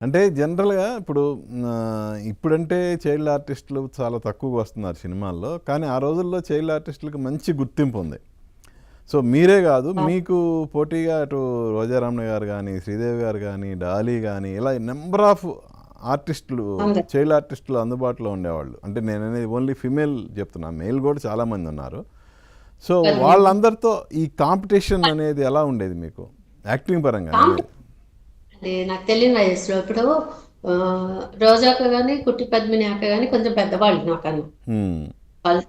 అంటే జనరల్‌గా ఇప్పుడు ఇప్పుడంటే చైల్డ్ ఆర్టిస్టులు చాలా తక్కువగా వస్తున్నారు సినిమాల్లో. కానీ ఆ రోజుల్లో చైల్డ్ ఆర్టిస్టులకి మంచి గుర్తింపు ఉంది. సో, మీరే గాదు ఆ! మీకు పోటీగా అటు రోజారమణ గారు గానీ, శ్రీదేవి గారు గానీ, డాలీ గానీ ఇలా నంబర్ ఆఫ్ ఆర్టిస్టులు, ఉంది. చైల్డ్ ఆర్టిస్టులు అందుబాటులో ఉండేవాళ్ళు. అంటే నేననేది ఓన్లీ ఫీమేల్ చెప్తున్నా. మేల్ గూడా చాలామంది ఉన్నారు. సో, హ్మ్. వాళ్ళందరితో ఈ కాంపిటీషన్ అనేది ఎలా ఉండేది మీకు? యాక్టింగ్ పరంగా కాంపి నేనేది. అంటే నాకు తెలియని వయసులో ఇప్పుడు రోజా అక్క గాని, కుట్టి పద్మిని అక్క గాని కొంచెం పెద్దవాళ్ళు నాకన్నా. హ్మ్. వాళ్ళు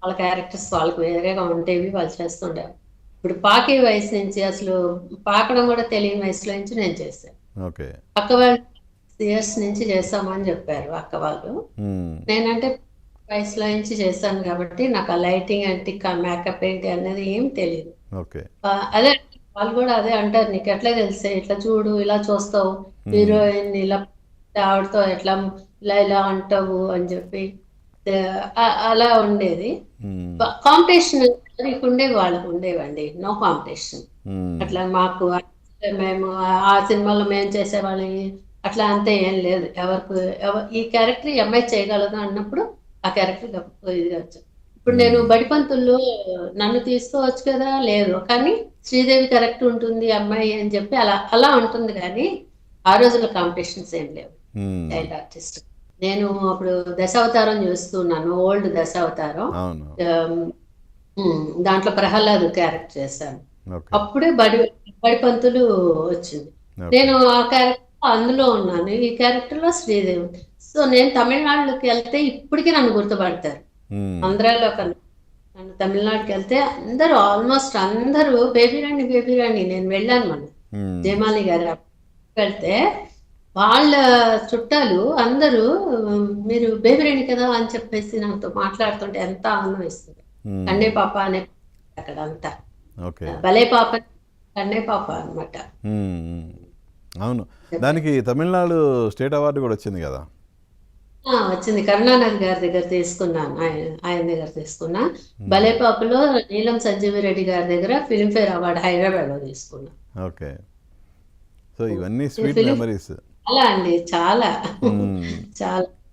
వాళ్ళ క్యారెక్టర్స్ వాళ్ళకి వేరేగా ఉండేవి. వాళ్ళు చేస్తుండేవారు. ఇప్పుడు పాకే వయసు నుంచి అసలు పాకడం కూడా తెలియని వయసులో నుంచి నేను చేశాను. ఓకే. అక్క వాళ్ళు ఇయర్స్ నుంచి చేస్తామని చెప్పారు అక్క వాళ్ళు. హ్మ్. నేనంటే వయసులో నుంచి చేశాను కాబట్టి నాకు ఆ లైటింగ్ ఏంటి, మేకప్ ఏంటి అనేది ఏం తెలియదు. ఓకే. అదే వాళ్ళు కూడా అదే అంటారు, నీకు ఎట్లా తెలిసే ఇట్లా చూడు ఇలా చూస్తావు, హ్మ్. హీరోయిన్ ఇలా ఆవిడతో ఎట్లా ఇలా ఇలా అంటావు అని చెప్పి అలా ఉండేది. హ్మ్. కాంపిటీషన్ ఉండేవి, వాళ్ళకు ఉండేవండి. No competition. హ్మ్. అట్లా మాకు మేము ఆ సినిమాలో మేము చేసేవాళ్ళం అట్లా అంతే ఏం లేదు. ఎవరికి ఈ క్యారెక్టర్ ఈ అమ్మాయి చేయగలదు అన్నప్పుడు ఆ క్యారెక్టర్ ఇది వచ్చు. ఇప్పుడు నేను హ్మ్. బడిపంతుల్లో నన్ను తీసుకోవచ్చు కదా, లేదు కానీ శ్రీదేవి కరెక్ట్ ఉంటుంది అమ్మాయి అని చెప్పి అలా అలా ఉంటుంది. కానీ ఆ రోజుల్లో కాంపిటీషన్స్ ఏం లేవు హ్మ్. Child artist. నేను అప్పుడు దశావతారం చూస్తున్నాను, ఓల్డ్ దశావతారం. అవును. ఆమ్, దాంట్లో ప్రహ్లాద్ క్యారెక్టర్ చేశాను. ఓకే. అప్పుడే బడిపంతులు వచ్చింది. ఓకే. నేను ఆ క్యారెక్టర్ అందులో ఉన్నాను, ఈ క్యారెక్టర్ లో శ్రీదేవి. సో నేను తమిళనాడులోకి వెళ్తే ఇప్పటికీ నన్ను గుర్తుపడతారు. హ్మ్. ఆంధ్రాలో కన్నా నన్ను తమిళనాడుకి వెళ్తే అందరూ ఆల్మోస్ట్ అందరూ బేబీ రాణి నేను వెళ్ళాను మన హ్మ్. జయమాలి గారి వెళ్తే వాళ్ళ చుట్టాలు అందరూ మీరు బేబీ రాణి కదా అని చెప్పేసి నాతో మాట్లాడుతుంటే ఎంత ఆనందం ఇస్తుంది. హ్మ్. కన్నే పాప అనే అక్కడ అంతా ఓకే. భలే పాప, కన్నే పాప అనమాట. హ్మ్. హ్మ్. అవును. దానికి తమిళనాడు స్టేట్ అవార్డ్ గూడా వచ్చింది గదా! వచ్చింది. కరుణానిధి గారి దగ్గర తీసుకున్నాను. ఆయన దగ్గర తీసుకున్నా. హ్మ్. భలే పాపలో నీలం సంజీవి రెడ్డి గారి దగ్గర ఫిల్మ్‌ఫేర్ అవార్డ్ హైదరాబాద్‌లో తీసుకున్నా. ఓకే. సో, ఇవన్నీ ఇది స్వీట్ ఫిలిం మెమరీస్. చాలా అండి. చాలా. హ్మ్. చాలా.